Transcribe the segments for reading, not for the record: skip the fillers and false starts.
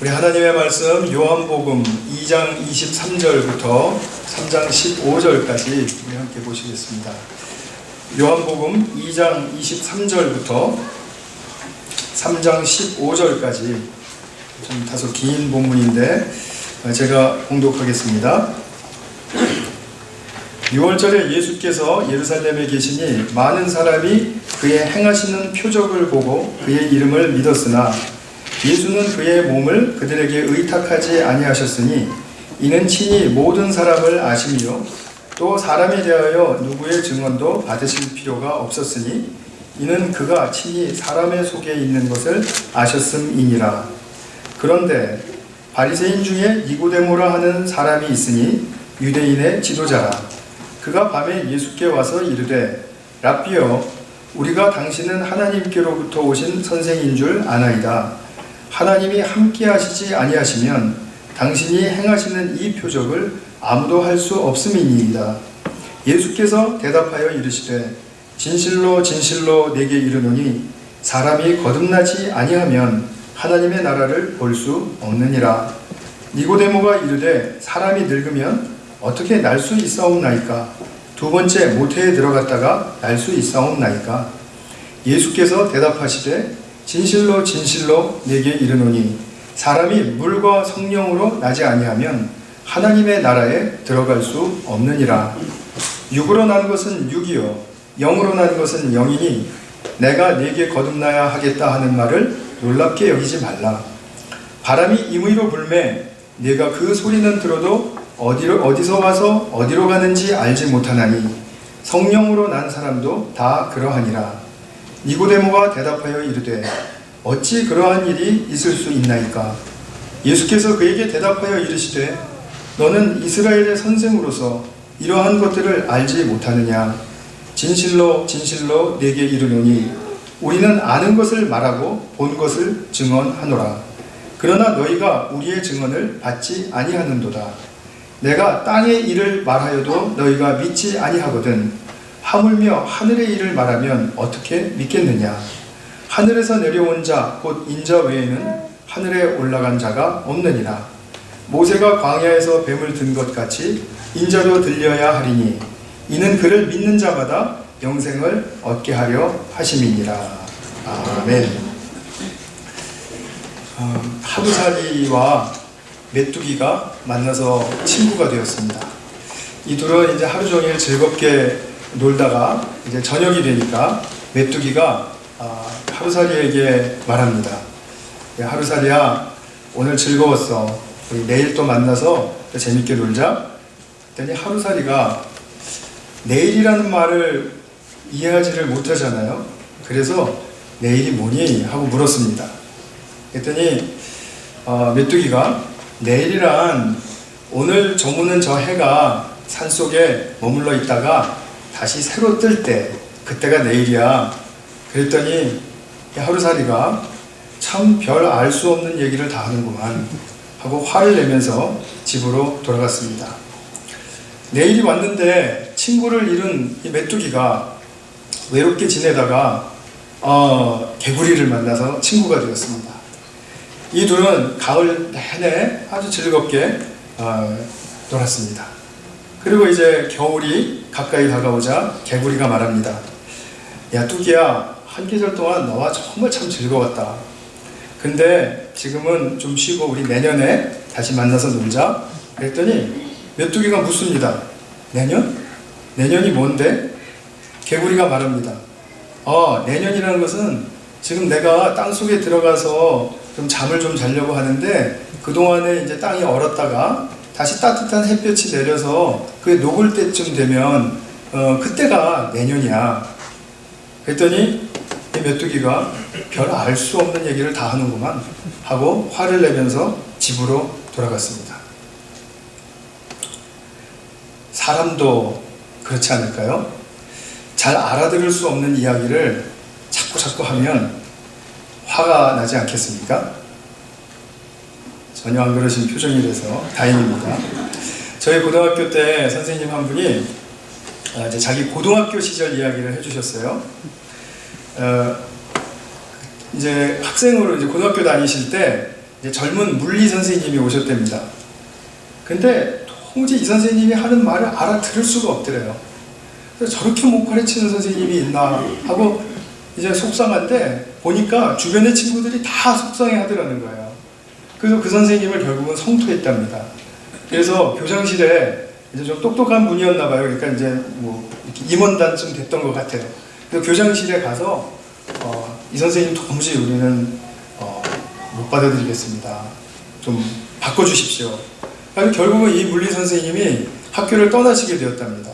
우리 하나님의 말씀 요한복음 2장 23절부터 3장 15절까지 우리 함께 보시겠습니다. 요한복음 2장 23절부터 3장 15절까지 좀 다소 긴 본문인데 제가 봉독하겠습니다. 6월절에 예수께서 예루살렘에 계시니 많은 사람이 그의 행하시는 표적을 보고 그의 이름을 믿었으나 예수는 그의 몸을 그들에게 의탁하지 아니하셨으니 이는 친히 모든 사람을 아심이요 또 사람에 대하여 누구의 증언도 받으실 필요가 없었으니 이는 그가 친히 사람의 속에 있는 것을 아셨음이니라. 그런데 바리새인 중에 니고데모라 하는 사람이 있으니 유대인의 지도자라. 그가 밤에 예수께 와서 이르되 랍비여 우리가 당신은 하나님께로부터 오신 선생인 줄 아나이다. 하나님이 함께 하시지 아니하시면 당신이 행하시는 이 표적을 아무도 할 수 없음이니이다. 예수께서 대답하여 이르시되 진실로 진실로 내게 이르노니 사람이 거듭나지 아니하면 하나님의 나라를 볼 수 없느니라. 니고데모가 이르되 사람이 늙으면 어떻게 날 수 있사옵나이까? 두 번째 모태에 들어갔다가 날 수 있사옵나이까? 예수께서 대답하시되 진실로 진실로 내게 이르노니 사람이 물과 성령으로 나지 아니하면 하나님의 나라에 들어갈 수 없느니라. 육으로 난 것은 육이요 영으로 난 것은 영이니 내가 네게 거듭나야 하겠다 하는 말을 놀랍게 여기지 말라. 바람이 임의로 불매 네가 그 소리는 들어도 어디서 와서 어디로 가는지 알지 못하나니 성령으로 난 사람도 다 그러하니라. 니고데모가 대답하여 이르되 어찌 그러한 일이 있을 수 있나이까? 예수께서 그에게 대답하여 이르시되 너는 이스라엘의 선생으로서 이러한 것들을 알지 못하느냐? 진실로 진실로 네게 이르노니 우리는 아는 것을 말하고 본 것을 증언하노라. 그러나 너희가 우리의 증언을 받지 아니하는도다. 내가 땅의 일을 말하여도 너희가 믿지 아니하거든 하물며 하늘의 일을 말하면 어떻게 믿겠느냐? 하늘에서 내려온 자 곧 인자 외에는 하늘에 올라간 자가 없느니라. 모세가 광야에서 뱀을 든 것 같이 인자도 들려야 하리니 이는 그를 믿는 자마다 영생을 얻게 하려 하심이니라. 아멘. 하루살이와 메뚜기가 만나서 친구가 되었습니다. 이 둘은 이제 하루 종일 즐겁게 놀다가 이제 저녁이 되니까 메뚜기가 하루살이에게 말합니다. 하루살이야 오늘 즐거웠어. 우리 내일 또 만나서 또 재밌게 놀자. 그랬더니 하루살이가 내일이라는 말을 이해하지를 못하잖아요. 그래서 내일이 뭐니? 하고 물었습니다. 그랬더니 메뚜기가 내일이란 오늘 저무는 저 해가 산속에 머물러 있다가 다시 새로 뜰 때 그때가 내일이야. 그랬더니 하루살이가 참 별 알 수 없는 얘기를 다 하는구만 하고 화를 내면서 집으로 돌아갔습니다. 내일이 왔는데 친구를 잃은 이 메뚜기가 외롭게 지내다가 개구리를 만나서 친구가 되었습니다. 이 둘은 가을 내내 아주 즐겁게 놀았습니다. 그리고 이제 겨울이 가까이 다가오자 개구리가 말합니다. 야 뚜기야 한 계절 동안 너와 정말 참 즐거웠다. 근데 지금은 좀 쉬고 우리 내년에 다시 만나서 놀자. 그랬더니 메뚜기가 묻습니다. 내년? 내년이 뭔데? 개구리가 말합니다. 내년이라는 것은 지금 내가 땅속에 들어가서 좀 잠을 좀 자려고 하는데 그동안에 이제 땅이 얼었다가 다시 따뜻한 햇볕이 내려서 그게 녹을 때쯤 되면 그때가 내년이야. 그랬더니 이 메뚜기가 별 알 수 없는 얘기를 다 하는구만 하고 화를 내면서 집으로 돌아갔습니다. 사람도 그렇지 않을까요? 잘 알아들을 수 없는 이야기를 자꾸 하면 화가 나지 않겠습니까? 전혀 안 그러신 표정이 돼서 다행입니다. 저희 고등학교 때 선생님 한 분이 이제 자기 고등학교 시절 이야기를 해주셨어요. 이제 학생으로 이제 고등학교 다니실 때 이제 젊은 물리 선생님이 오셨답니다. 근데 도무지 이 선생님이 하는 말을 알아들을 수가 없더래요. 그래서 저렇게 못 가르치는 선생님이 있나 하고 이제 속상한데, 보니까 주변의 친구들이 다 속상해 하더라는 거예요. 그래서 그 선생님을 결국은 성토했답니다. 그래서 교장실에 이제 좀 똑똑한 분이었나 봐요. 그러니까 이제 뭐 임원단쯤 됐던 것 같아요. 그래서 교장실에 가서 이 선생님 도무지 우리는 못 받아들이겠습니다. 좀 바꿔주십시오. 그래서 결국은 이 물리 선생님이 학교를 떠나시게 되었답니다.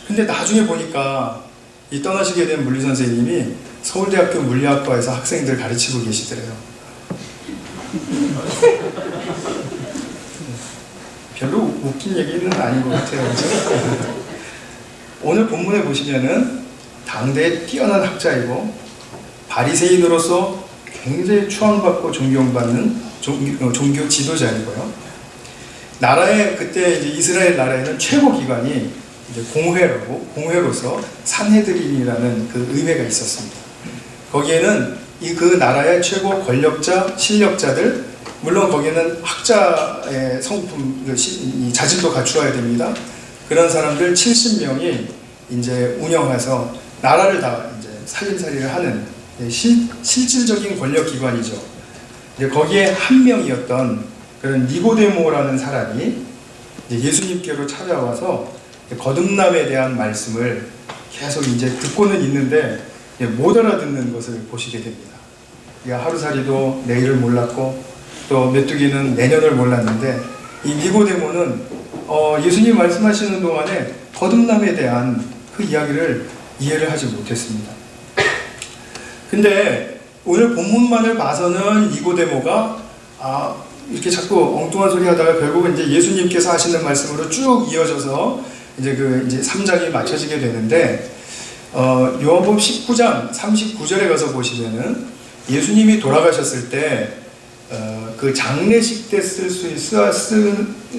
근데 나중에 보니까 이 떠나시게 된 물리 선생님이 서울대학교 물리학과에서 학생들 가르치고 계시더래요. 별로 웃긴 얘기는 아닌 것 같아요. 그렇죠? 오늘 본문에 보시면은 당대에 뛰어난 학자이고 바리새인으로서 굉장히 추앙받고 존경받는 종교 지도자이고요. 나라에, 그때 이제 이스라엘 나라에는 최고 기관이 이제 공회로서 산헤드린이라는 그 의회가 있었습니다. 거기에는 그 나라의 최고 권력자, 실력자들, 물론 거기에는 학자의 성품, 이 자질도 갖추어야 됩니다. 그런 사람들 70명이 이제 운영해서 나라를 다 이제 살림살이를 하는 실질적인 권력 기관이죠. 이제 거기에 한 명이었던 그런 니고데모라는 사람이 예수님께로 찾아와서 거듭남에 대한 말씀을 계속 이제 듣고는 있는데 못 알아듣는 것을 보시게 됩니다. 하루살이도 내일을 몰랐고 또 메뚜기는 내년을 몰랐는데, 이 니고데모는 예수님 말씀하시는 동안에 거듭남에 대한 그 이야기를 이해를 하지 못했습니다. 근데 오늘 본문만을 봐서는 니고데모가 이렇게 자꾸 엉뚱한 소리 하다가 결국은 이제 예수님께서 하시는 말씀으로 쭉 이어져서 이제 3장이 맞춰지게 되는데, 요한복음 19장 39절에 가서 보시면은 예수님이 돌아가셨을 때 그 장례식 때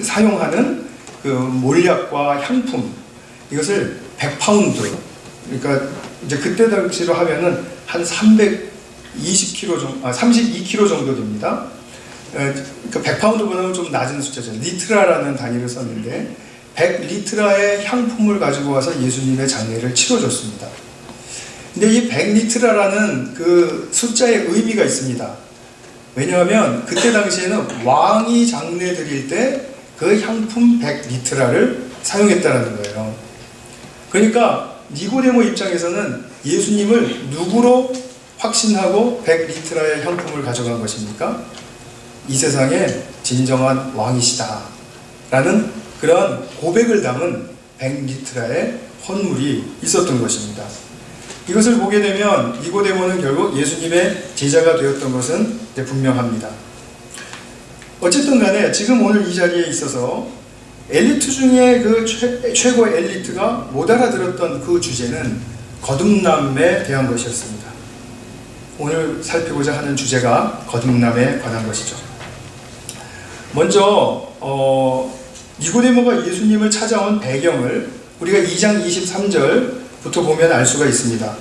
사용하는 그 몰약과 향품, 이것을 100파운드, 그러니까 이제 그때 당시로 하면은 한 320kg 정도, 32kg 정도 됩니다. 그 100파운드보다는 좀 낮은 숫자죠. 리트라라는 단위를 썼는데 100리트라의 향품을 가지고 와서 예수님의 장례를 치러줬습니다. 근데 이 100리트라라는 그 숫자의 의미가 있습니다. 왜냐하면 그때 당시에는 왕이 장례 드릴 때 그 향품 100리트라를 사용했다는 거예요. 그러니까 니고데모 입장에서는 예수님을 누구로 확신하고 100리트라의 향품을 가져간 것입니까? 이 세상에 진정한 왕이시다 라는 그런 고백을 담은 100리트라의 헌물이 있었던 것입니다. 이것을 보게 되면 니고데모는 결국 예수님의 제자가 되었던 것은 분명합니다. 어쨌든 간에 지금 오늘 이 자리에 있어서 엘리트 중에 그 최고 엘리트가 못 알아들었던 그 주제는 거듭남에 대한 것이었습니다. 오늘 살피고자 하는 주제가 거듭남에 관한 것이죠. 먼저 니고데모가 예수님을 찾아온 배경을 우리가 2장 23절부터 보면 알 수가 있습니다.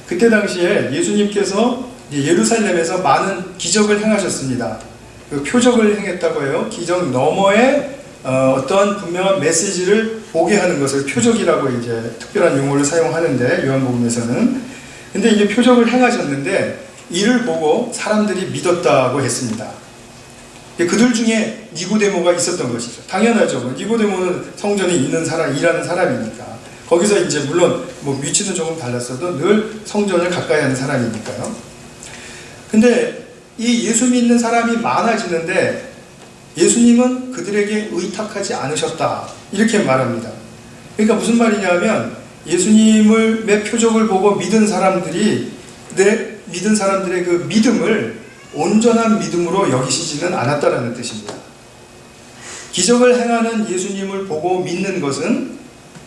그때 당시에 예수님께서 예루살렘에서 많은 기적을 행하셨습니다. 그 표적을 행했다고 해요. 기적 너머에 어떤 분명한 메시지를 보게 하는 것을 표적이라고 이제 특별한 용어를 사용하는데, 요한복음에서는. 근데 이제 표적을 행하셨는데 이를 보고 사람들이 믿었다고 했습니다. 그들 중에 니고데모가 있었던 것이죠. 당연하죠. 니고데모는 성전에 있는 사람, 일하는 사람이니까. 거기서 이제 물론 뭐 위치는 조금 달랐어도 늘 성전을 가까이 하는 사람이니까요. 근데 이 예수 믿는 사람이 많아지는데 예수님은 그들에게 의탁하지 않으셨다, 이렇게 말합니다. 그러니까 무슨 말이냐면 예수님의 표적을 보고 믿은 사람들의 그 믿음을 온전한 믿음으로 여기시지는 않았다라는 뜻입니다. 기적을 행하는 예수님을 보고 믿는 것은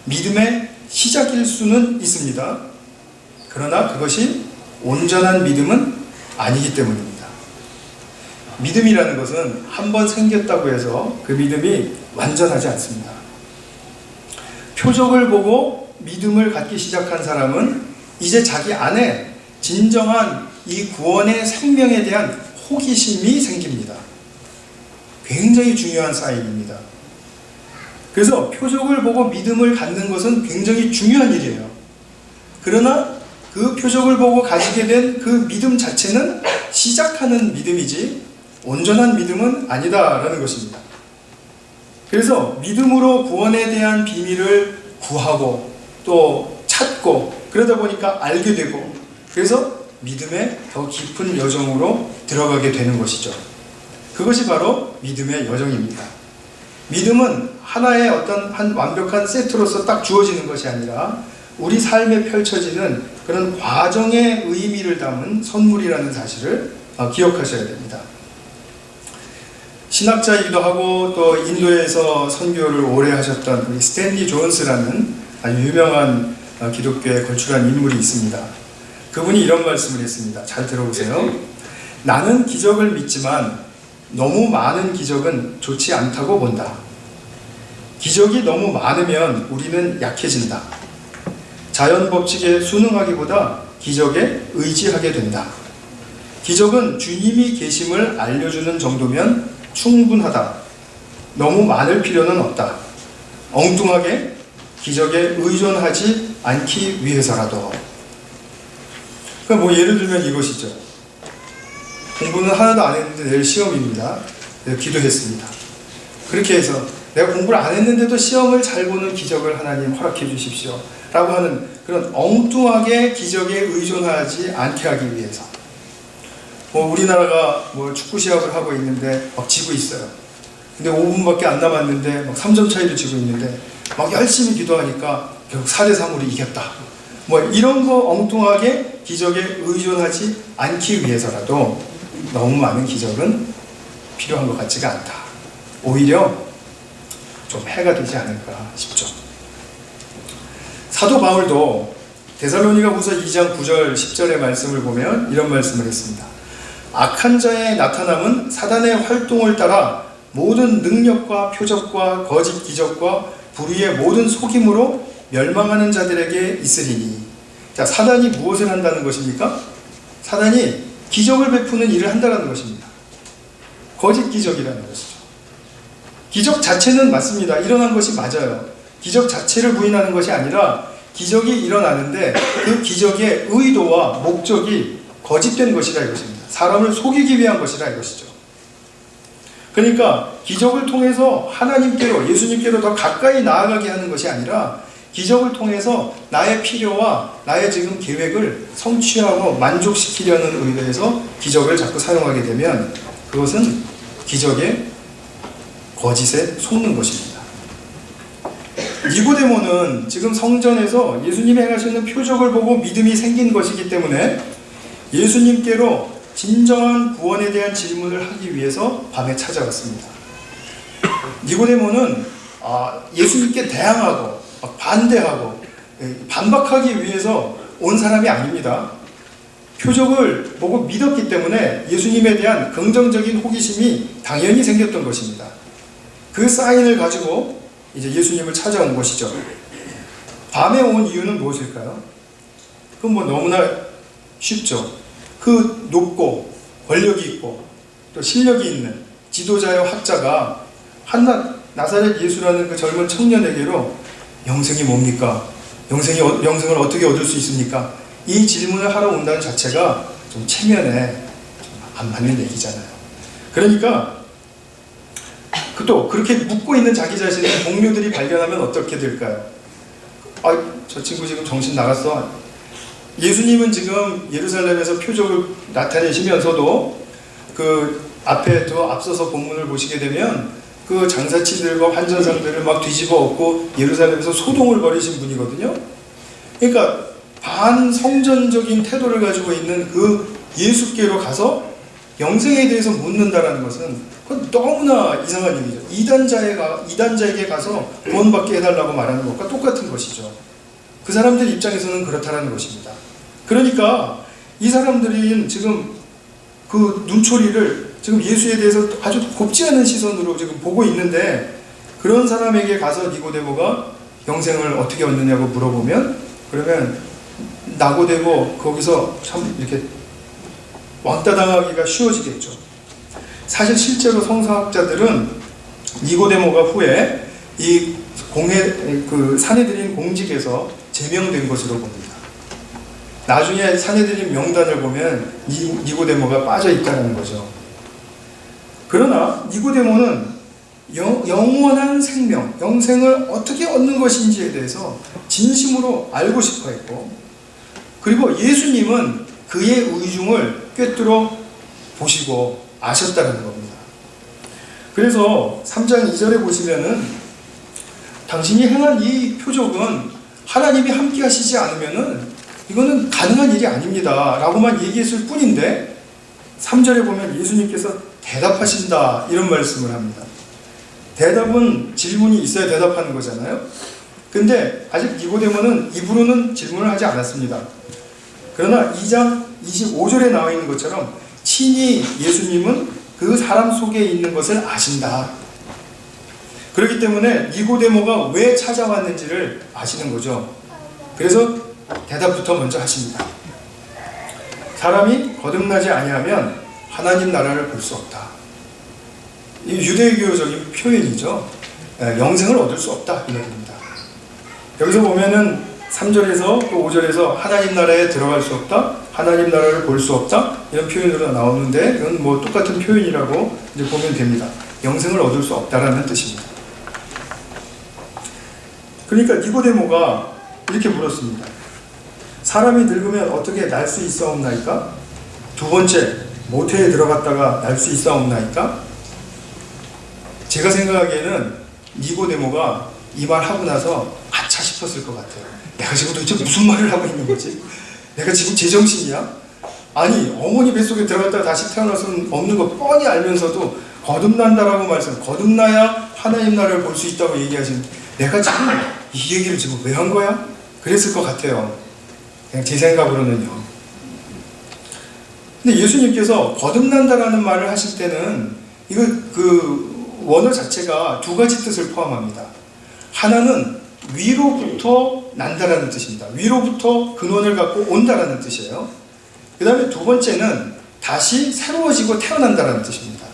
믿음의 시작일 수는 있습니다. 그러나 그것이 온전한 믿음은 아니기 때문입니다. 믿음이라는 것은 한번 생겼다고 해서 그 믿음이 완전하지 않습니다. 표적을 보고 믿음을 갖기 시작한 사람은 이제 자기 안에 진정한 이 구원의 생명에 대한 호기심이 생깁니다. 굉장히 중요한 사인입니다. 그래서 표적을 보고 믿음을 갖는 것은 굉장히 중요한 일이에요. 그러나 그 표적을 보고 가지게 된 그 믿음 자체는 시작하는 믿음이지 온전한 믿음은 아니다라는 것입니다. 그래서 믿음으로 구원에 대한 비밀을 구하고 또 찾고 그러다 보니까 알게 되고 그래서 믿음의 더 깊은 여정으로 들어가게 되는 것이죠. 그것이 바로 믿음의 여정입니다. 믿음은 하나의 어떤 한 완벽한 세트로서 딱 주어지는 것이 아니라 우리 삶에 펼쳐지는 그런 과정의 의미를 담은 선물이라는 사실을 기억하셔야 됩니다. 신학자이기도 하고 또 인도에서 선교를 오래 하셨던 우리 스탠리 존스라는 아주 유명한 기독교에 걸출한 인물이 있습니다. 그분이 이런 말씀을 했습니다. 잘 들어보세요. 나는 기적을 믿지만 너무 많은 기적은 좋지 않다고 본다. 기적이 너무 많으면 우리는 약해진다. 자연 법칙에 순응하기보다 기적에 의지하게 된다. 기적은 주님이 계심을 알려주는 정도면 충분하다. 너무 많을 필요는 없다. 엉뚱하게 기적에 의존하지 않기 위해서라도. 그러니까 뭐 예를 들면 이것이죠. 공부는 하나도 안 했는데 내일 시험입니다. 내가 기도했습니다. 그렇게 해서 내가 공부를 안 했는데도 시험을 잘 보는 기적을 하나님 허락해 주십시오 라고 하는 그런 엉뚱하게 기적에 의존하지 않게 하기 위해서 우리나라가 축구 시합을 하고 있는데 막 지고 있어요. 근데 5분밖에 안 남았는데 막 3점 차이로 지고 있는데 막 열심히 기도하니까 결국 4대3으로 이겼다. 이런 거 엉뚱하게 기적에 의존하지 않기 위해서라도 너무 많은 기적은 필요한 것 같지가 않다. 오히려 좀 해가 되지 않을까 싶죠. 사도 바울도 데살로니가 후서 2장 9절 10절의 말씀을 보면 이런 말씀을 했습니다. 악한 자의 나타남은 사단의 활동을 따라 모든 능력과 표적과 거짓 기적과 불의의 모든 속임으로 멸망하는 자들에게 있으리니. 자, 사단이 무엇을 한다는 것입니까? 사단이 기적을 베푸는 일을 한다는 것입니다. 거짓 기적이라는 것이죠. 기적 자체는 맞습니다. 일어난 것이 맞아요. 기적 자체를 부인하는 것이 아니라 기적이 일어나는데 그 기적의 의도와 목적이 거짓된 것이라 이것입니다. 사람을 속이기 위한 것이라 이것이죠. 그러니까 기적을 통해서 하나님께로, 예수님께로 더 가까이 나아가게 하는 것이 아니라 기적을 통해서 나의 필요와 나의 지금 계획을 성취하고 만족시키려는 의도에서 기적을 자꾸 사용하게 되면 그것은 기적의 거짓에 속는 것입니다. 니고데모는 지금 성전에서 예수님이 행하시는 표적을 보고 믿음이 생긴 것이기 때문에 예수님께로 진정한 구원에 대한 질문을 하기 위해서 밤에 찾아갔습니다. 니고데모는 예수님께 대항하고 반대하고 반박하기 위해서 온 사람이 아닙니다. 표적을 보고 믿었기 때문에 예수님에 대한 긍정적인 호기심이 당연히 생겼던 것입니다. 그 사인을 가지고 이제 예수님을 찾아온 것이죠. 밤에 온 이유는 무엇일까요? 그건 너무나 쉽죠. 그 높고 권력이 있고 또 실력이 있는 지도자여 학자가 나사렛 예수라는 그 젊은 청년에게로 영생이 뭡니까? 영생을 어떻게 얻을 수 있습니까? 이 질문을 하러 온다는 자체가 좀 체면에 안 맞는 얘기잖아요. 그러니까 또 그렇게 묻고 있는 자기 자신을 동료들이 발견하면 어떻게 될까요? 저 친구 지금 정신 나갔어. 예수님은 지금 예루살렘에서 표적을 나타내시면서도 그 앞에 더 앞서서 본문을 보시게 되면 그 장사치들과 환전상들을 막 뒤집어 엎고 예루살렘에서 소동을 벌이신 분이거든요. 그러니까 반성전적인 태도를 가지고 있는 그 예수께로 가서 영생에 대해서 묻는다라는 것은 그건 너무나 이상한 일이죠. 이단자에게 가서 구원받게 해달라고 말하는 것과 똑같은 것이죠. 그 사람들 입장에서는 그렇다는 것입니다. 그러니까 이 사람들이 지금 그 눈초리를 지금 예수에 대해서 아주 곱지 않은 시선으로 지금 보고 있는데 그런 사람에게 가서 니고데모가 영생을 어떻게 얻느냐고 물어보면 그러면 나고되고 거기서 참 이렇게 왕따 당하기가 쉬워지겠죠. 사실 실제로 성서학자들은 니고데모가 후에 이 사내들인 공직에서 제명된 것으로 봅니다. 나중에 사내들인 명단을 보면 니고데모가 빠져 있다는 거죠. 그러나 니고데모는 영원한 생명, 영생을 어떻게 얻는 것인지에 대해서 진심으로 알고 싶어 했고, 그리고 예수님은 그의 의중을 꿰뚫어 보시고 아셨다는 겁니다. 그래서 3장 2절에 보시면은 당신이 행한 이 표적은 하나님이 함께 하시지 않으면은 이거는 가능한 일이 아닙니다 라고만 얘기했을 뿐인데 3절에 보면 예수님께서 대답하신다 이런 말씀을 합니다. 대답은 질문이 있어야 대답하는 거잖아요. 근데 아직 니고데모는 입으로는 질문을 하지 않았습니다. 그러나 2장 25절에 나와 있는 것처럼 친히 예수님은 그 사람 속에 있는 것을 아신다. 그렇기 때문에 니고데모가 왜 찾아왔는지를 아시는 거죠. 그래서 대답부터 먼저 하십니다. 사람이 거듭나지 아니하면 하나님 나라를 볼 수 없다. 이 유대교적인 표현이죠. 영생을 얻을 수 없다 이 말입니다. 여기서 보면은 3절에서 또 5절에서 하나님 나라에 들어갈 수 없다, 하나님 나라를 볼 수 없다 이런 표현으로 나오는데 이건 뭐 똑같은 표현이라고 이제 보면 됩니다. 영생을 얻을 수 없다라는 뜻입니다. 그러니까 니고데모가 이렇게 물었습니다. 사람이 늙으면 어떻게 날 수 있사옵나이까? 두 번째, 모태에 들어갔다가 날 수 있사옵나이까? 제가 생각하기에는 니고데모가 이 말 하고 나서 아차 싶었을 것 같아요. 내가 지금 도대체 무슨 말을 하고 있는 거지? 내가 지금 제정신이야? 아니, 어머니 뱃속에 들어갔다가 다시 태어나서는 없는 거 뻔히 알면서도 거듭난다라고 거듭나야 하나님 나라를 볼 수 있다고 얘기하시는, 내가 지금 이 얘기를 지금 왜 한 거야? 그랬을 것 같아요. 그냥 제 생각으로는요. 근데 예수님께서 거듭난다라는 말을 하실 때는 이거 원어 자체가 두 가지 뜻을 포함합니다. 하나는 위로부터 난다라는 뜻입니다. 위로부터 근원을 갖고 온다라는 뜻이에요. 그 다음에 두 번째는 다시 새로워지고 태어난다라는 뜻입니다.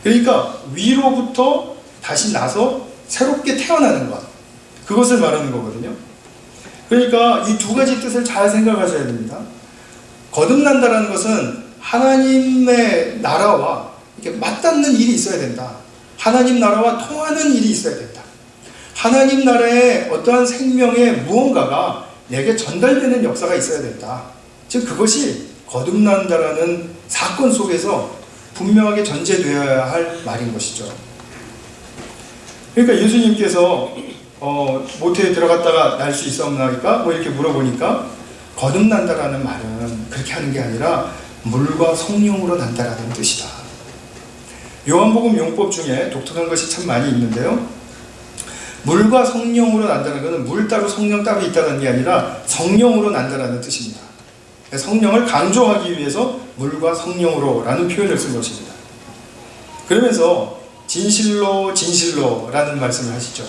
그러니까 위로부터 다시 나서 새롭게 태어나는 것, 그것을 말하는 거거든요. 그러니까 이 두 가지 뜻을 잘 생각하셔야 됩니다. 거듭난다라는 것은 하나님의 나라와 이렇게 맞닿는 일이 있어야 된다. 하나님 나라와 통하는 일이 있어야 된다. 하나님 나라의 어떠한 생명의 무언가가 내게 전달되는 역사가 있어야 된다. 즉 그것이 거듭난다라는 사건 속에서 분명하게 전제되어야 할 말인 것이죠. 그러니까 예수님께서 모태에 들어갔다가 날 수 있사옵나이까? 뭐 이렇게 물어보니까 거듭난다라는 말은 그렇게 하는 게 아니라 물과 성령으로 난다라는 뜻이다. 요한복음 용법 중에 독특한 것이 참 많이 있는데요. 물과 성령으로 난다는 것은 물 따로 성령 따로 있다는 게 아니라 성령으로 난다라는 뜻입니다. 성령을 강조하기 위해서 물과 성령으로 라는 표현을 쓴 것입니다. 그러면서 진실로 진실로 라는 말씀을 하시죠.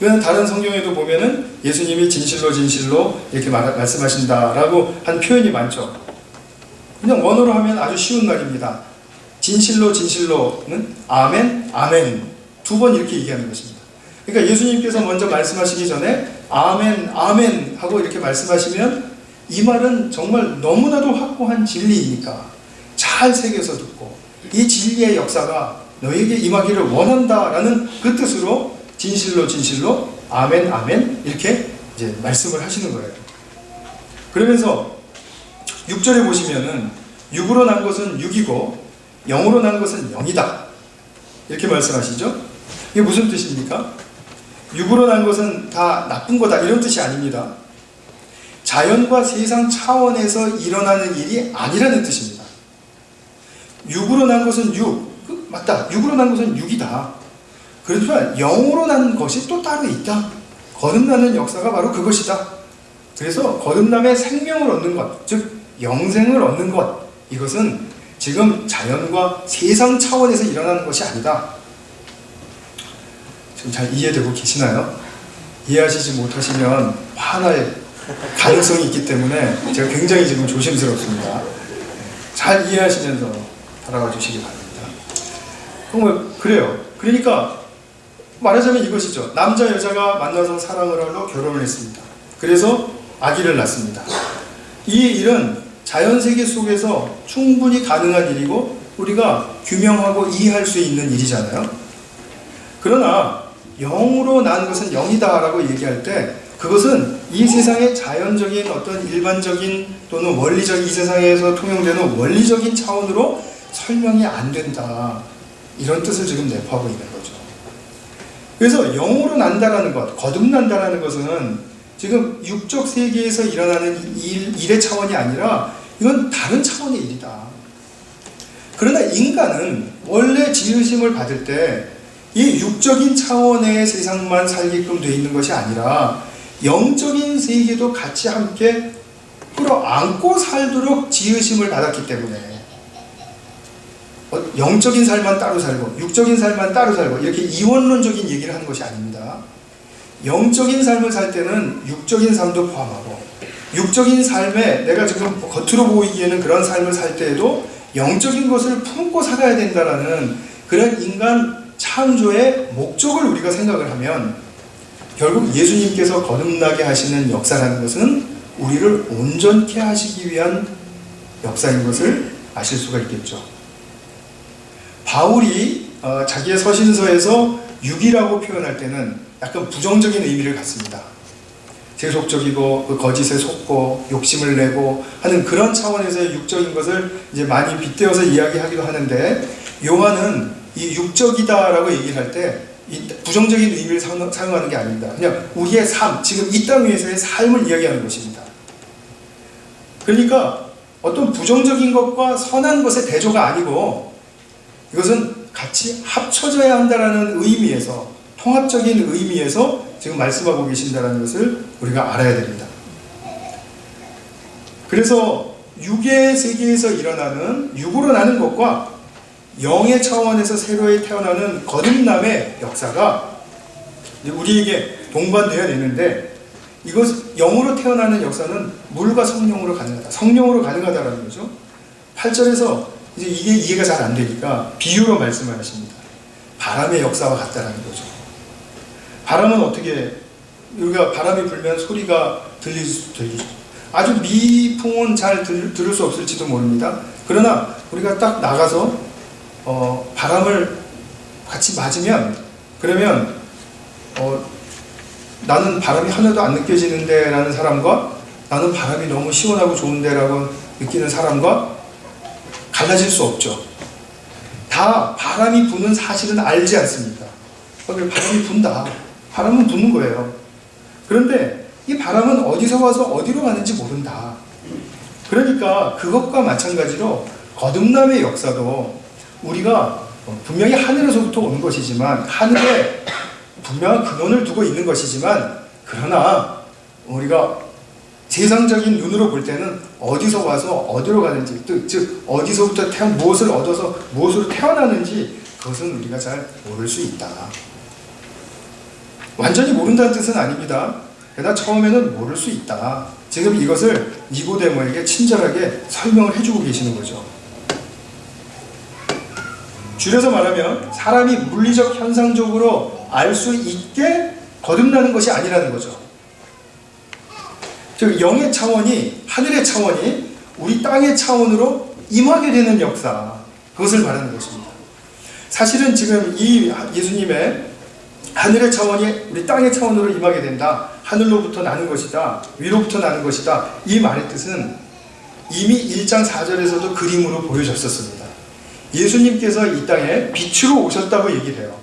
이거는 다른 성경에도 보면은 예수님이 진실로 진실로 이렇게 말씀하신다라고 한 표현이 많죠. 그냥 원어로 하면 아주 쉬운 말입니다. 진실로 진실로는 아멘 아멘 두 번 이렇게 얘기하는 것입니다. 그러니까 예수님께서 먼저 말씀하시기 전에 아멘 아멘 하고 이렇게 말씀하시면 이 말은 정말 너무나도 확고한 진리이니까 잘 새겨서 듣고 이 진리의 역사가 너에게 임하기를 원한다라는 그 뜻으로 진실로 진실로 아멘 아멘 이렇게 이제 말씀을 하시는 거예요. 그러면서 6절에 보시면은 육으로 난 것은 육이고 영으로 난 것은 영이다 이렇게 말씀하시죠. 이게 무슨 뜻입니까? 육으로 난 것은 다 나쁜 거다 이런 뜻이 아닙니다. 자연과 세상 차원에서 일어나는 일이 아니라는 뜻입니다. 육으로 난 것은 맞다. 육으로 난 것은 육이다. 그렇지만 영으로 난 것이 또 따로 있다. 거듭나는 역사가 바로 그것이다. 그래서 거듭남의 생명을 얻는 것, 즉 영생을 얻는 것, 이것은 지금 자연과 세상 차원에서 일어나는 것이 아니다. 지금 잘 이해되고 계시나요? 이해하시지 못하시면 화날 가능성이 있기 때문에 제가 굉장히 지금 조심스럽습니다. 잘 이해하시면서 따라와 주시기 바랍니다. 정말 그래요. 그러니까 말하자면 이것이죠. 남자 여자가 만나서 사랑을 하러 결혼을 했습니다. 그래서 아기를 낳습니다. 이 일은 자연세계 속에서 충분히 가능한 일이고 우리가 규명하고 이해할 수 있는 일이잖아요. 그러나 영으로 난 것은 영이다 라고 얘기할 때 그것은 이 세상의 자연적인 어떤 일반적인 또는 원리적, 이 세상에서 통용되는 원리적인 차원으로 설명이 안 된다, 이런 뜻을 지금 내포하고 있는 거죠. 그래서 영으로 난다라는 것, 거듭난다라는 것은 지금 육적 세계에서 일어나는 일의 차원이 아니라 이건 다른 차원의 일이다. 그러나 인간은 원래 지으심을 받을 때 이 육적인 차원의 세상만 살게끔 되어 있는 것이 아니라 영적인 세계도 같이 함께 끌어안고 살도록 지으심을 받았기 때문에 영적인 삶만 따로 살고 육적인 삶만 따로 살고 이렇게 이원론적인 얘기를 하는 것이 아닙니다. 영적인 삶을 살 때는 육적인 삶도 포함하고 육적인 삶에 내가 지금 겉으로 보이기에는 그런 삶을 살 때에도 영적인 것을 품고 살아야 된다라는 그런 인간 창조의 목적을 우리가 생각을 하면 결국 예수님께서 거듭나게 하시는 역사라는 것은 우리를 온전케 하시기 위한 역사인 것을 아실 수가 있겠죠. 바울이 자기의 서신서에서 육이라고 표현할 때는 약간 부정적인 의미를 갖습니다. 세속적이고 그 거짓에 속고 욕심을 내고 하는 그런 차원에서의 육적인 것을 이제 많이 빗대어서 이야기하기도 하는데, 요한은 이 육적이다라고 얘기를 할 때 이 부정적인 의미를 사용하는 게 아닙니다. 그냥 우리의 삶, 지금 이 땅 위에서의 삶을 이야기하는 것입니다. 그러니까 어떤 부정적인 것과 선한 것의 대조가 아니고 이것은 같이 합쳐져야 한다라는 의미에서, 통합적인 의미에서 지금 말씀하고 계신다는 것을 우리가 알아야 됩니다. 그래서 육의 세계에서 일어나는, 육으로 나는 것과 영의 차원에서 새로이 태어나는 거듭남의 역사가 우리에게 동반되어야 되는데, 이것 영으로 태어나는 역사는 물과 성령으로 가능하다, 성령으로 가능하다라는 거죠. 8절에서 이제 이게 이해가 잘 안 되니까 비유로 말씀을 하십니다. 바람의 역사와 같다라는 거죠. 바람은 어떻게, 우리가 바람이 불면 소리가 들리죠. 아주 미풍은 잘 들을 수 없을지도 모릅니다. 그러나 우리가 딱 나가서 바람을 같이 맞으면, 그러면 나는 바람이 하나도 안 느껴지는데 라는 사람과 나는 바람이 너무 시원하고 좋은데 라고 느끼는 사람과 갈라질 수 없죠. 다 바람이 부는 사실은 알지 않습니까? 바람이 분다. 바람은 부는 거예요. 그런데 이 바람은 어디서 와서 어디로 가는지 모른다. 그러니까 그것과 마찬가지로 거듭남의 역사도 우리가 분명히 하늘에서부터 온 것이지만, 하늘에 분명한 근원을 두고 있는 것이지만, 그러나 우리가 세상적인 눈으로 볼 때는 어디서 와서 어디로 가는지, 즉 어디서부터 무엇을 얻어서 무엇으로 태어나는지 그것은 우리가 잘 모를 수 있다. 완전히 모른다는 뜻은 아닙니다. 그러나 처음에는 모를 수 있다. 지금 이것을 니고데모에게 친절하게 설명을 해주고 계시는 거죠. 줄여서 말하면 사람이 물리적 현상적으로 알 수 있게 거듭나는 것이 아니라는 거죠. 즉 영의 차원이, 하늘의 차원이 우리 땅의 차원으로 임하게 되는 역사, 그것을 말하는 것입니다. 사실은 지금 이 예수님의 하늘의 차원이 우리 땅의 차원으로 임하게 된다, 하늘로부터 나는 것이다, 위로부터 나는 것이다, 이 말의 뜻은 이미 1장 4절에서도 그림으로 보여졌었습니다. 예수님께서 이 땅에 빛으로 오셨다고 얘기를 해요.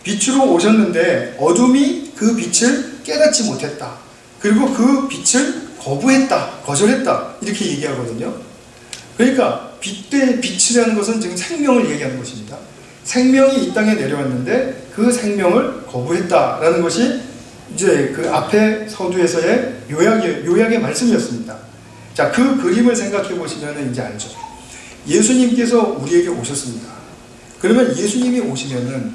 빛으로 오셨는데 어둠이 그 빛을 깨닫지 못했다. 그리고 그 빛을 거부했다, 거절했다, 이렇게 얘기하거든요. 그러니까 빛이라는 것은 지금 생명을 얘기하는 것입니다. 생명이 이 땅에 내려왔는데 그 생명을 거부했다라는 것이 이제 그 앞에 서두에서의 요약의 말씀이었습니다. 자, 그 그림을 생각해 보시면 이제 알죠. 예수님께서 우리에게 오셨습니다. 그러면 예수님이 오시면은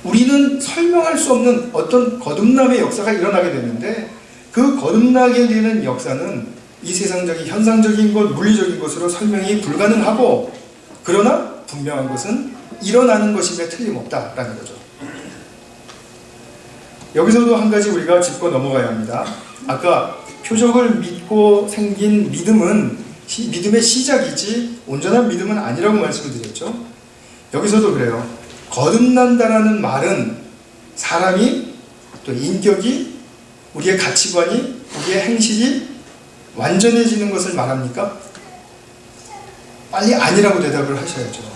우리는 설명할 수 없는 어떤 거듭남의 역사가 일어나게 되는데, 그 거듭나게 되는 역사는 이 세상적인 현상적인 것, 물리적인 것으로 설명이 불가능하고, 그러나 분명한 것은 일어나는 것임에 틀림없다라는 거죠. 여기서도 한 가지 우리가 짚고 넘어가야 합니다. 아까 표적을 믿고 생긴 믿음은 믿음의 시작이지 온전한 믿음은 아니라고 말씀을 드렸죠. 여기서도 그래요. 거듭난다라는 말은 사람이, 또 인격이, 우리의 가치관이, 우리의 행실이 완전해지는 것을 말합니까? 빨리 아니라고 대답을 하셔야죠.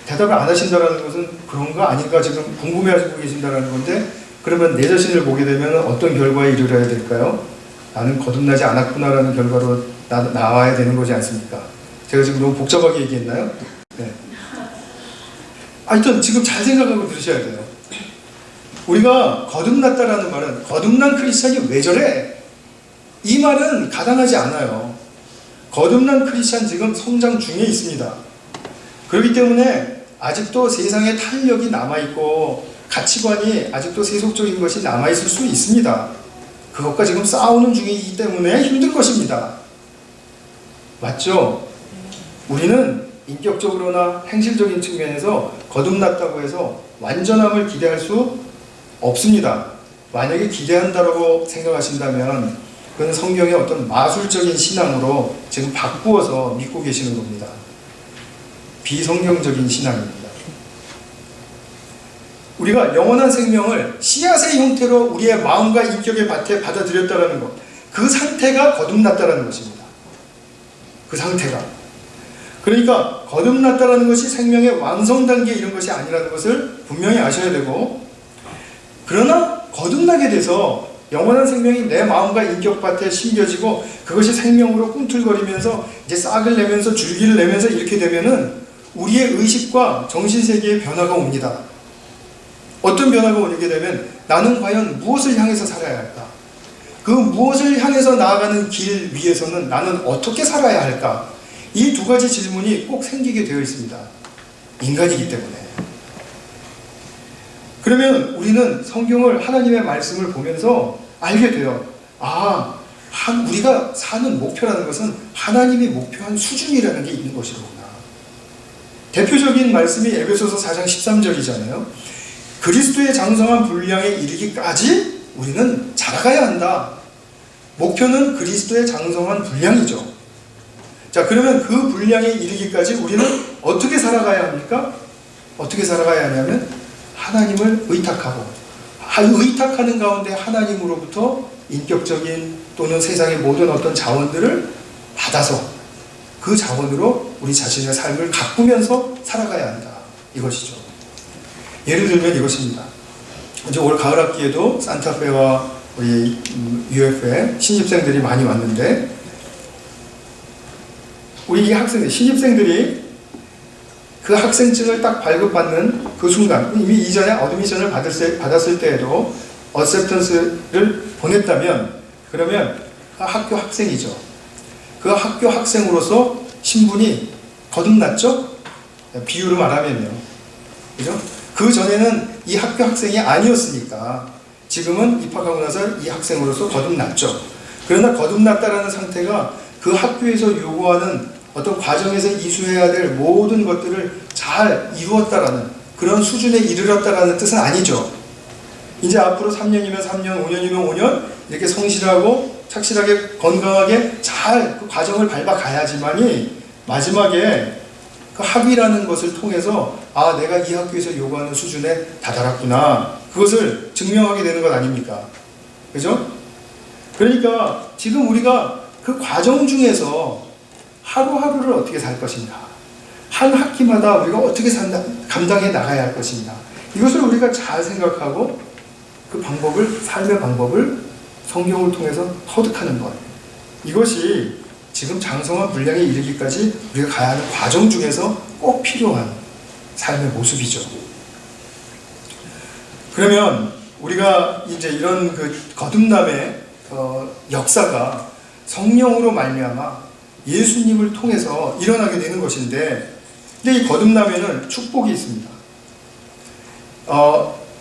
대답을 안 하신다는 것은 그런가 아닌가 지금 궁금해하시고 계신다는 건데, 그러면 내 자신을 보게 되면 어떤 결과에 이르러야 될까요? 나는 거듭나지 않았구나라는 결과로 나와야 되는 거지 않습니까? 제가 지금 너무 복잡하게 얘기했나요? 네. 하여튼 지금 잘 생각하고 들으셔야 돼요. 우리가 거듭났다라는 말은 거듭난 크리스찬이 왜 저래? 이 말은 가당하지 않아요. 거듭난 크리스찬 지금 성장 중에 있습니다. 그렇기 때문에 아직도 세상에 탄력이 남아있고 가치관이 아직도 세속적인 것이 남아있을 수 있습니다. 그것과 지금 싸우는 중이기 때문에 힘든 것입니다. 맞죠? 우리는 인격적으로나 행실적인 측면에서 거듭났다고 해서 완전함을 기대할 수 없습니다. 만약에 기대한다고 생각하신다면 그건 성경의 어떤 마술적인 신앙으로 지금 바꾸어서 믿고 계시는 겁니다. 비성경적인 신앙입니다. 우리가 영원한 생명을 씨앗의 형태로 우리의 마음과 인격의 밭에 받아들였다는 것, 그 상태가 거듭났다는 것입니다. 그 상태가. 그러니까 거듭났다는 것이 생명의 완성 단계 이런 것이 아니라는 것을 분명히 아셔야 되고, 그러나 거듭나게 돼서 영원한 생명이 내 마음과 인격밭에 심겨지고 그것이 생명으로 꿈틀거리면서 이제 싹을 내면서 줄기를 내면서 이렇게 되면은 우리의 의식과 정신세계의 변화가 옵니다. 어떤 변화가 오게 되면 나는 과연 무엇을 향해서 살아야 할까? 그 무엇을 향해서 나아가는 길 위에서는 나는 어떻게 살아야 할까? 이 두 가지 질문이 꼭 생기게 되어 있습니다. 인간이기 때문에. 그러면 우리는 성경을, 하나님의 말씀을 보면서 알게 돼요. 우리가 사는 목표라는 것은 하나님이 목표한 수준이라는 게 있는 것이로구나. 대표적인 말씀이 에베소서 4장 13절이잖아요. 그리스도의 장성한 분량에 이르기까지 우리는 자라가야 한다. 목표는 그리스도의 장성한 분량이죠. 자, 그러면 그 분량에 이르기까지 우리는 어떻게 살아가야 합니까? 어떻게 살아가야 하냐면 하나님을 의탁하고, 의탁하는 가운데 하나님으로부터 인격적인 또는 세상의 모든 어떤 자원들을 받아서 그 자원으로 우리 자신의 삶을 가꾸면서 살아가야 한다. 이것이죠. 예를 들면 이것입니다. 이제 올 가을 학기에도 산타페와 우리 UF에 신입생들이 많이 왔는데, 우리 이 학생들, 신입생들이 그 학생증을 딱 발급받는 그 순간, 이미 이전에 어드미션을 받았을 때에도 어셉턴스를 보냈다면, 그러면 그 학교 학생이죠. 그 학교 학생으로서 신분이 거듭났죠? 비유로 말하면요. 그죠? 그 전에는 이 학교 학생이 아니었으니까 지금은 입학하고 나서 이 학생으로서 거듭났죠. 그러나 거듭났다라는 상태가 그 학교에서 요구하는 어떤 과정에서 이수해야 될 모든 것들을 잘 이루었다라는 그런 수준에 이르렀다라는 뜻은 아니죠. 이제 앞으로 3년이면 3년, 5년이면 5년 이렇게 성실하고 착실하게 건강하게 잘 그 과정을 밟아가야지만이 마지막에 그 학위라는 것을 통해서 내가 이 학교에서 요구하는 수준에 다다랐구나, 그것을 증명하게 되는 것 아닙니까? 그죠? 그러니까 지금 우리가 그 과정 중에서 하루하루를 어떻게 살 것인가, 한 학기마다 우리가 어떻게 감당해 나가야 할 것인가, 이것을 우리가 잘 생각하고 그 방법을, 삶의 방법을 성경을 통해서 터득하는 것, 이것이 지금 장성한 분량에 이르기까지 우리가 가야 하는 과정 중에서 꼭 필요한 삶의 모습이죠. 그러면 우리가 이제 이런 그 거듭남의 역사가 성령으로 말미암아 예수님을 통해서 일어나게 되는 것인데, 근데 이 거듭남에는 축복이 있습니다.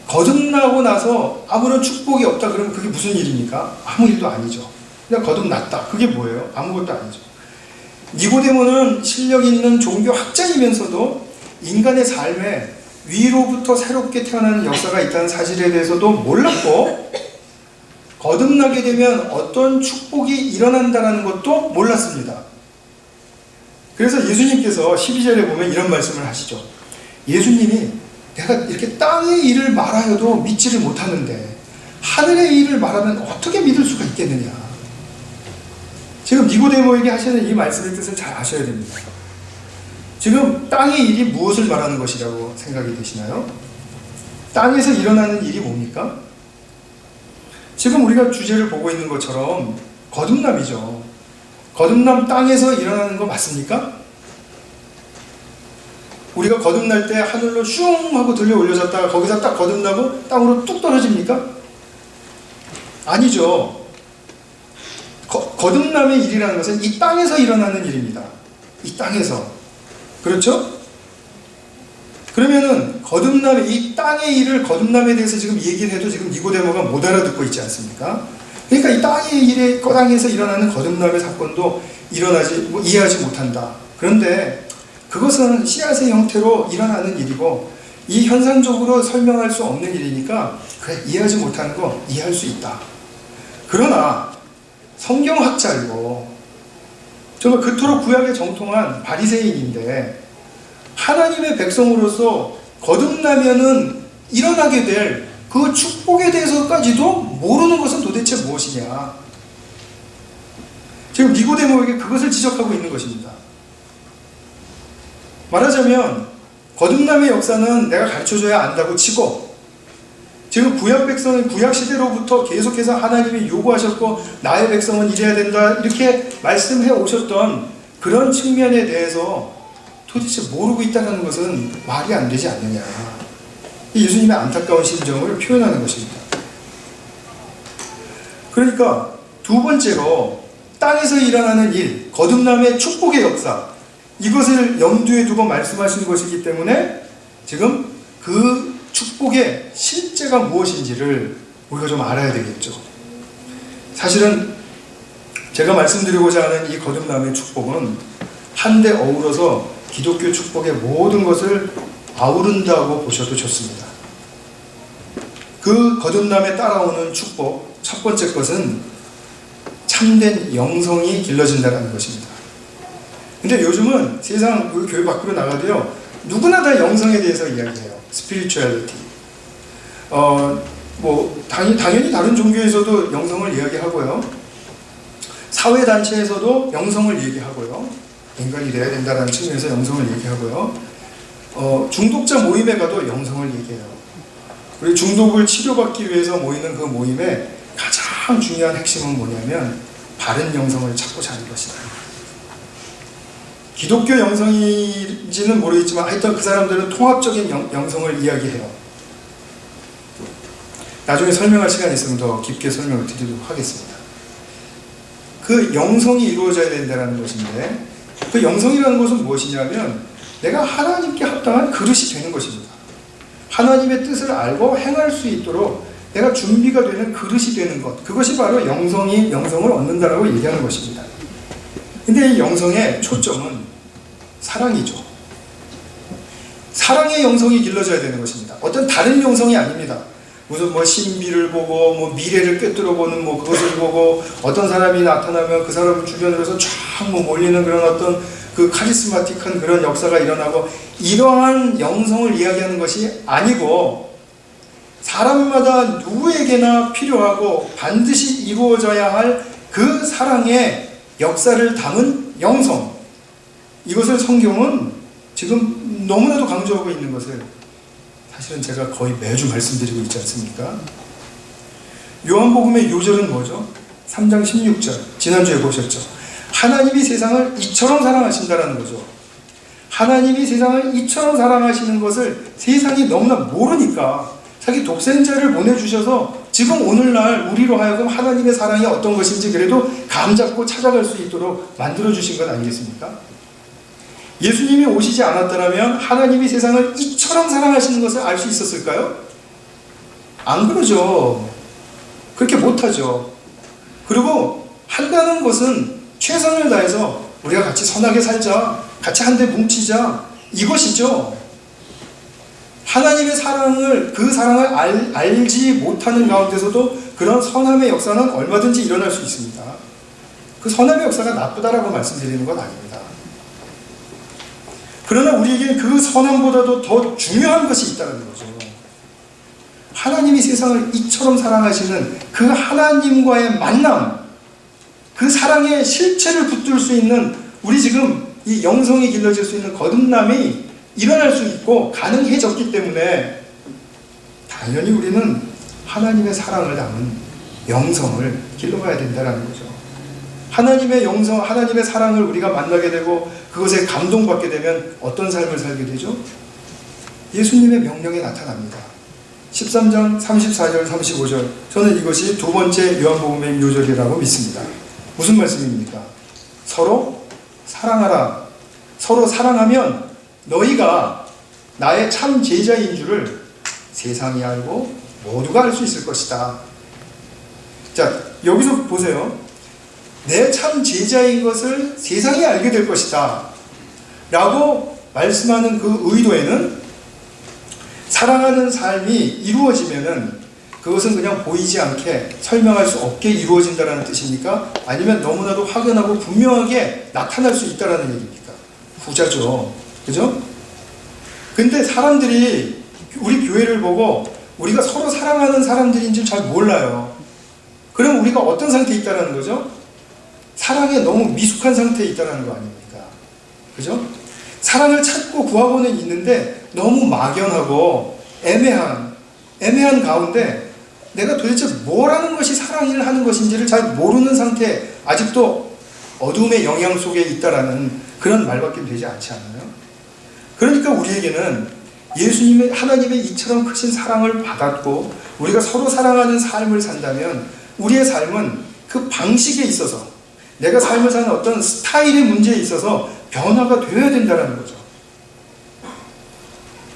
거듭나고 나서 아무런 축복이 없다 그러면 그게 무슨 일입니까? 아무 일도 아니죠. 그냥 거듭났다. 그게 뭐예요? 아무것도 아니죠. 니고데모는 실력 있는 종교 학자이면서도 인간의 삶에 위로부터 새롭게 태어나는 역사가 있다는 사실에 대해서도 몰랐고, 거듭나게 되면 어떤 축복이 일어난다는 것도 몰랐습니다. 그래서 예수님께서 12절에 보면 이런 말씀을 하시죠. 예수님이 내가 이렇게 땅의 일을 말하여도 믿지를 못하는데 하늘의 일을 말하면 어떻게 믿을 수가 있겠느냐. 지금 니고데모에게 하시는 이 말씀의 뜻을 잘 아셔야 됩니다. 지금 땅의 일이 무엇을 말하는 것이라고 생각이 되시나요? 땅에서 일어나는 일이 뭡니까? 지금 우리가 주제를 보고 있는 것처럼 거듭남이죠. 거듭남 땅에서 일어나는 거 맞습니까? 우리가 거듭날 때 하늘로 슝 하고 들려 올려졌다가 거기서 딱 거듭나고 땅으로 뚝 떨어집니까? 아니죠. 거듭남의 일이라는 것은 이 땅에서 일어나는 일입니다. 이 땅에서. 그렇죠? 그러면은 거듭남의 이 땅의 일을 거듭남에 대해서 지금 얘기를 해도 지금 니고데모가 못 알아듣고 있지 않습니까? 그러니까 이 땅의 일에 땅에서 일어나는 거듭남의 사건도 이해하지 못한다. 그런데 그것은 씨앗의 형태로 일어나는 일이고 이 현상적으로 설명할 수 없는 일이니까 그래, 이해하지 못하는 거 이해할 수 있다. 그러나 성경학자이고 정말 그토록 구약에 정통한 바리새인인데 하나님의 백성으로서 거듭나면은 일어나게 될 그 축복에 대해서까지도 모르는 것은 도대체 무엇이냐. 지금 니고데모에게 그것을 지적하고 있는 것입니다. 말하자면 거듭남의 역사는 내가 가르쳐줘야 안다고 치고 지금 구약 백성은 구약 시대로부터 계속해서 하나님이 요구하셨고 나의 백성은 이래야 된다 이렇게 말씀해 오셨던 그런 측면에 대해서 도대체 모르고 있다는 것은 말이 안 되지 않느냐. 예수님의 안타까운 심정을 표현하는 것입니다. 그러니까 두 번째로 땅에서 일어나는 일, 거듭남의 축복의 역사, 이것을 염두에 두고 말씀하시는 것이기 때문에 지금 그 축복의 실제가 무엇인지를 우리가 좀 알아야 되겠죠. 사실은 제가 말씀드리고자 하는 이 거듭남의 축복은 한데 어우러서 기독교 축복의 모든 것을 아우른다고 보셔도 좋습니다. 그 거듭남에 따라오는 축복, 첫 번째 것은 참된 영성이 길러진다는 것입니다. 근데 요즘은 세상 교회 밖으로 나가도요, 누구나 다 영성에 대해서 이야기해요. spirituality. 당연히 다른 종교에서도 영성을 이야기하고요. 사회단체에서도 영성을 얘기하고요. 인간이 돼야 된다는 측면에서 영성을 얘기하고요. 중독자 모임에 가도 영성을 얘기해요. 우리 중독을 치료받기 위해서 모이는 그 모임의 가장 중요한 핵심은 뭐냐면 바른 영성을 찾고자 하는 것이다. 기독교 영성인지는 모르겠지만 하여튼 그 사람들은 통합적인 영성을 이야기해요. 나중에 설명할 시간이 있으면 더 깊게 설명을 드리도록 하겠습니다. 그 영성이 이루어져야 된다는 것인데 그 영성이라는 것은 무엇이냐면 내가 하나님께 합당한 그릇이 되는 것입니다. 하나님의 뜻을 알고 행할 수 있도록 내가 준비가 되는 그릇이 되는 것, 그것이 바로 영성을 얻는다라고 얘기하는 것입니다. 근데 이 영성의 초점은 사랑이죠. 사랑의 영성이 길러져야 되는 것입니다. 어떤 다른 영성이 아닙니다. 무슨 신비를 보고 미래를 꿰뚫어 보는 그것을 보고 어떤 사람이 나타나면 그 사람 주변으로서 쫙 몰리는 그런 어떤 그 카리스마틱한 그런 역사가 일어나고 이러한 영성을 이야기하는 것이 아니고 사람마다 누구에게나 필요하고 반드시 이루어져야 할 그 사랑의 역사를 담은 영성, 이것을 성경은 지금 너무나도 강조하고 있는 것을 사실은 제가 거의 매주 말씀드리고 있지 않습니까? 요한복음의 요절은 뭐죠? 3장 16절 지난주에 보셨죠? 하나님이 세상을 이처럼 사랑하신다라는 거죠. 하나님이 세상을 이처럼 사랑하시는 것을 세상이 너무나 모르니까 자기 독생자를 보내주셔서 지금 오늘날 우리로 하여금 하나님의 사랑이 어떤 것인지 그래도 감잡고 찾아갈 수 있도록 만들어주신 것 아니겠습니까? 예수님이 오시지 않았더라면 하나님이 세상을 이처럼 사랑하시는 것을 알 수 있었을까요? 안 그러죠. 그렇게 못하죠. 그리고 한다는 것은 최선을 다해서 우리가 같이 선하게 살자, 같이 한데 뭉치자, 이것이죠. 하나님의 사랑을, 그 사랑을 알지 못하는 가운데서도 그런 선함의 역사는 얼마든지 일어날 수 있습니다. 그 선함의 역사가 나쁘다라고 말씀드리는 건 아닙니다. 그러나 우리에게는 그 선함보다도 더 중요한 것이 있다는 거죠. 하나님이 세상을 이처럼 사랑하시는 그 하나님과의 만남, 그 사랑의 실체를 붙들 수 있는, 우리 지금 이 영성이 길러질 수 있는 거듭남이 일어날 수 있고 가능해졌기 때문에 당연히 우리는 하나님의 사랑을 담은 영성을 길러가야 된다는 거죠. 하나님의 영성, 하나님의 사랑을 우리가 만나게 되고 그것에 감동받게 되면 어떤 삶을 살게 되죠? 예수님의 명령에 나타납니다. 13장 34절 35절, 저는 이것이 두 번째 요한복음의 요절이라고 믿습니다. 무슨 말씀입니까? 서로 사랑하라. 서로 사랑하면 너희가 나의 참 제자인 줄을 세상이 알고 모두가 알 수 있을 것이다. 자, 여기서 보세요. 내 참 제자인 것을 세상이 알게 될 것이다 라고 말씀하는 그 의도에는, 사랑하는 삶이 이루어지면은 그것은 그냥 보이지 않게 설명할 수 없게 이루어진다는 뜻입니까? 아니면 너무나도 확연하고 분명하게 나타날 수 있다는 얘기입니까? 후자죠. 그죠? 근데 사람들이 우리 교회를 보고 우리가 서로 사랑하는 사람들인 줄 잘 몰라요. 그럼 우리가 어떤 상태에 있다는 거죠? 사랑에 너무 미숙한 상태에 있다는 거 아닙니까? 그죠? 사랑을 찾고 구하고는 있는데 너무 막연하고 애매한 가운데 내가 도대체 뭘 하는 것이 사랑을 하는 것인지를 잘 모르는 상태, 아직도 어둠의 영향 속에 있다라는 그런 말밖에 되지 않지 않나요? 그러니까 우리에게는 예수님의, 하나님의 이처럼 크신 사랑을 받았고 우리가 서로 사랑하는 삶을 산다면 우리의 삶은 그 방식에 있어서, 내가 삶을 사는 어떤 스타일의 문제에 있어서 변화가 되어야 된다는 거죠.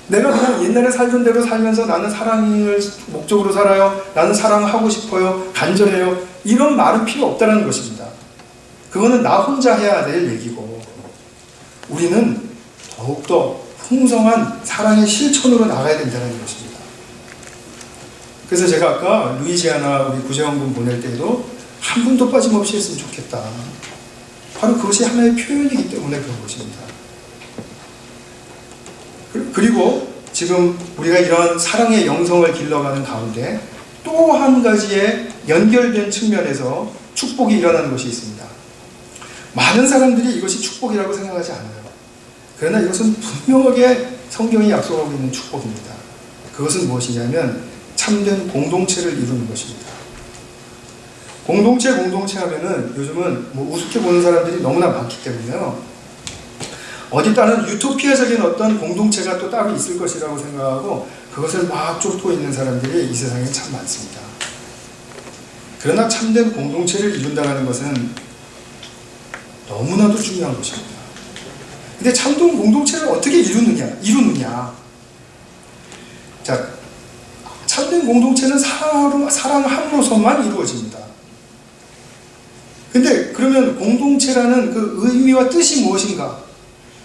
내가 그냥 옛날에 살던 대로 살면서 나는 사랑을 목적으로 살아요, 나는 사랑하고 싶어요, 간절해요, 이런 말은 필요 없다는 것입니다. 그거는 나 혼자 해야 될 얘기고, 우리는 더욱더 풍성한 사랑의 실천으로 나가야 된다는 것입니다. 그래서 제가 아까 루이지아나 우리 구재원군 보낼 때도 한 분도 빠짐없이 했으면 좋겠다. 바로 그것이 하나의 표현이기 때문에 그런 것입니다. 그리고 지금 우리가 이런 사랑의 영성을 길러가는 가운데 또 한 가지의 연결된 측면에서 축복이 일어나는 것이 있습니다. 많은 사람들이 이것이 축복이라고 생각하지 않아요. 그러나 이것은 분명하게 성경이 약속하고 있는 축복입니다. 그것은 무엇이냐면 참된 공동체를 이루는 것입니다. 공동체 하면은 요즘은 뭐 우습게 보는 사람들이 너무나 많기 때문에요. 어디 다른 유토피아적인 어떤 공동체가 또 따로 있을 것이라고 생각하고 그것을 막 쫓고 있는 사람들이 이 세상에 참 많습니다. 그러나 참된 공동체를 이룬다는 것은 너무나도 중요한 것입니다. 근데 참된 공동체를 어떻게 이루느냐? 자, 참된 공동체는 사랑함으로서만 이루어집니다. 근데 그러면 공동체라는 그 의미와 뜻이 무엇인가?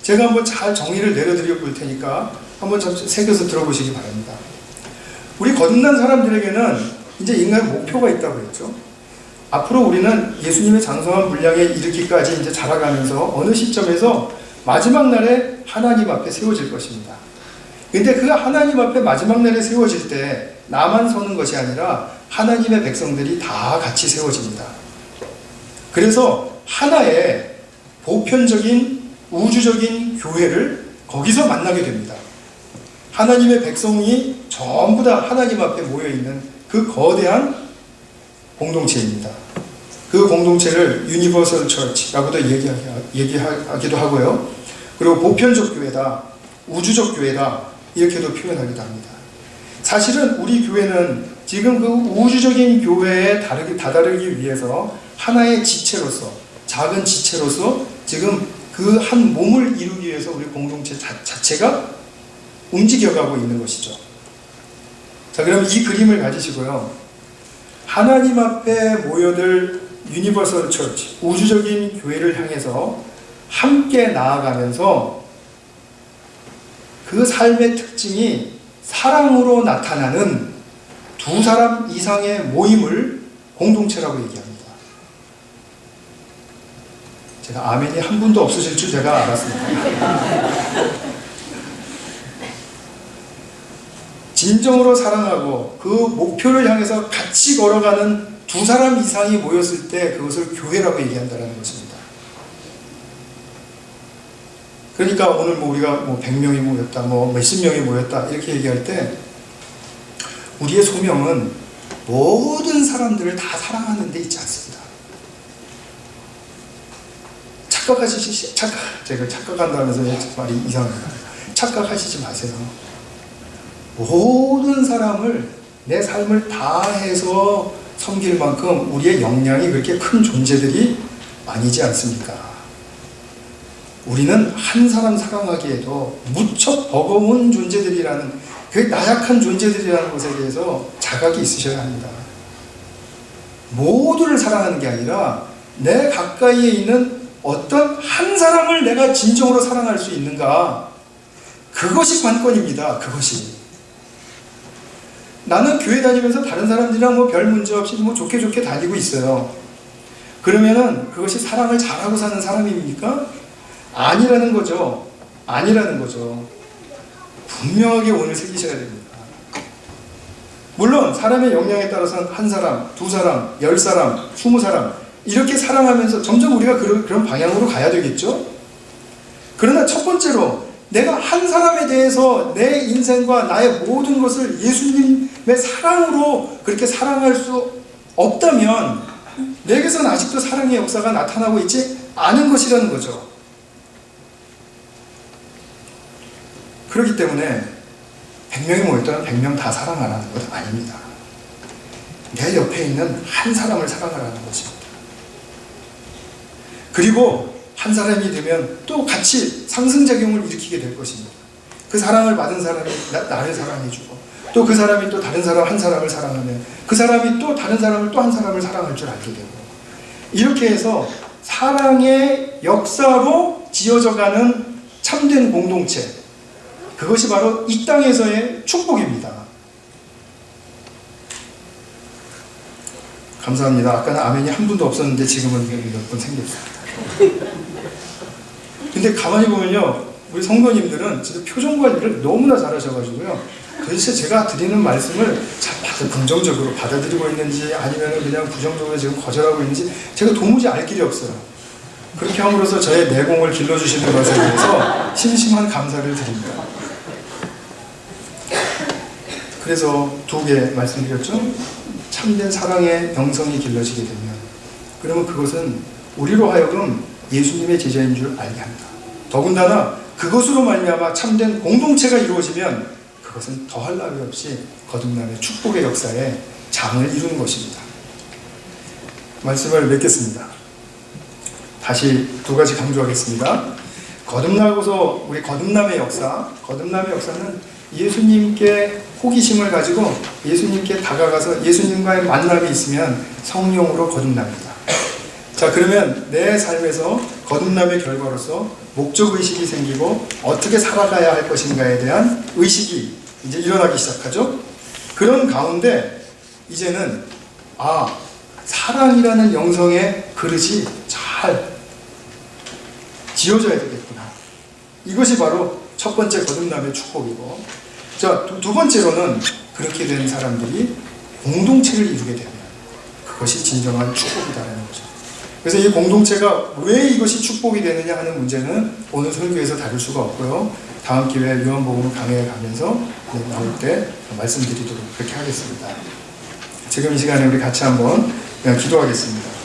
제가 한번 잘 정의를 내려드려 볼 테니까 한번 새겨서 들어보시기 바랍니다. 우리 거듭난 사람들에게는 이제 인간의 목표가 있다고 했죠. 앞으로 우리는 예수님의 장성한 분량에 이르기까지 이제 자라가면서 어느 시점에서 마지막 날에 하나님 앞에 세워질 것입니다. 근데 그 하나님 앞에 마지막 날에 세워질 때 나만 서는 것이 아니라 하나님의 백성들이 다 같이 세워집니다. 그래서 하나의 보편적인 우주적인 교회를 거기서 만나게 됩니다. 하나님의 백성이 전부 다 하나님 앞에 모여있는 그 거대한 공동체입니다. 그 공동체를 유니버설 처치라고도 얘기하기도 하고요. 그리고 보편적 교회다, 우주적 교회다, 이렇게도 표현하기도 합니다. 사실은 우리 교회는 지금 그 우주적인 교회에 다다르기 위해서 하나의 지체로서, 작은 지체로서 지금 그 한 몸을 이루기 위해서 우리 공동체 자체가 움직여가고 있는 것이죠. 자, 그럼 이 그림을 가지시고요. 하나님 앞에 모여들 유니버설 처치, 우주적인 교회를 향해서 함께 나아가면서 그 삶의 특징이 사랑으로 나타나는 두 사람 이상의 모임을 공동체라고 얘기합니다. 제가 아멘이 한 분도 없으실 줄 제가 알았습니다. 진정으로 사랑하고 그 목표를 향해서 같이 걸어가는 두 사람 이상이 모였을 때 그것을 교회라고 얘기한다는 것입니다. 그러니까 오늘 우리가 100명이 모였다, 몇십 명이 모였다 이렇게 얘기할 때 우리의 소명은 모든 사람들을 다 사랑하는 데 있지 않습니다. 제가 착각한다면서 말이 이상합니다. 착각하시지 마세요. 모든 사람을 내 삶을 다해서 섬길 만큼 우리의 역량이 그렇게 큰 존재들이 아니지 않습니까? 우리는 한 사람 사랑하기에도 무척 버거운 존재들이라는, 그 나약한 존재들이라는 것에 대해서 자각이 있으셔야 합니다. 모두를 사랑하는 게 아니라 내 가까이에 있는 어떤 한 사람을 내가 진정으로 사랑할 수 있는가, 그것이 관건입니다. 그것이. 나는 교회 다니면서 다른 사람들이랑 별 문제 없이 좋게 다니고 있어요. 그러면은 그것이 사랑을 잘하고 사는 사람입니까? 아니라는 거죠. 아니라는 거죠. 분명하게 오늘 새기셔야 됩니다. 물론 사람의 역량에 따라서는 한 사람, 두 사람, 10사람, 20사람 이렇게 사랑하면서 점점 우리가 그런 방향으로 가야 되겠죠? 그러나 첫 번째로 내가 한 사람에 대해서 내 인생과 나의 모든 것을 예수님의 사랑으로 그렇게 사랑할 수 없다면 내게서는 아직도 사랑의 역사가 나타나고 있지 않은 것이라는 거죠. 그렇기 때문에 100명이 모였다면 100명 다 사랑하라는 것 아닙니다. 내 옆에 있는 한 사람을 사랑하라는 것입니다. 그리고 한 사람이 되면 또 같이 상승작용을 일으키게 될 것입니다. 그 사랑을 받은 사람이 나를 사랑해주고 또 그 사람이 또 다른 사람 한 사람을 사랑하면 그 사람이 또 다른 사람을 또 한 사람을 사랑할 줄 알게 되고, 이렇게 해서 사랑의 역사로 지어져가는 참된 공동체, 그것이 바로 이 땅에서의 축복입니다. 감사합니다. 아까는 아멘이 한 분도 없었는데 지금은 몇 분 생겼습니다. 근데 가만히 보면요, 우리 성도님들은 진짜 표정 관리를 너무나 잘하셔가지고요, 도대체 제가 드리는 말씀을 긍정적으로 받아들이고 있는지 아니면 그냥 부정적으로 지금 거절하고 있는지 제가 도무지 알 길이 없어요. 그렇게 함으로써 저의 내공을 길러주시는 것에 대해서 심심한 감사를 드립니다. 그래서 두 개 말씀드렸죠. 참된 사랑의 영성이 길러지게 되면, 그러면 그것은 우리로 하여금 예수님의 제자인 줄 알게 합니다. 더군다나 그것으로 말미암아 참된 공동체가 이루어지면 그것은 더할 나위 없이 거듭남의 축복의 역사에 장을 이루는 것입니다. 말씀을 맺겠습니다. 다시 두 가지 강조하겠습니다. 거듭나고서 우리 거듭남의 역사는 예수님께 호기심을 가지고 예수님께 다가가서 예수님과의 만남이 있으면 성령으로 거듭납니다. 자, 그러면 내 삶에서 거듭남의 결과로서 목적의식이 생기고 어떻게 살아가야 할 것인가에 대한 의식이 이제 일어나기 시작하죠. 그런 가운데 이제는 사랑이라는 영성의 그릇이 잘 지어져야 되겠구나. 이것이 바로 첫 번째 거듭남의 축복이고, 자, 두 번째로는 그렇게 된 사람들이 공동체를 이루게 되면 그것이 진정한 축복이다라는 거죠. 그래서 이 공동체가 왜 이것이 축복이 되느냐 하는 문제는 오늘 설교에서 다룰 수가 없고요. 다음 기회에 요한복음 강해에 가면서 나올 때 말씀드리도록 그렇게 하겠습니다. 지금 이 시간에 우리 같이 한번 기도하겠습니다.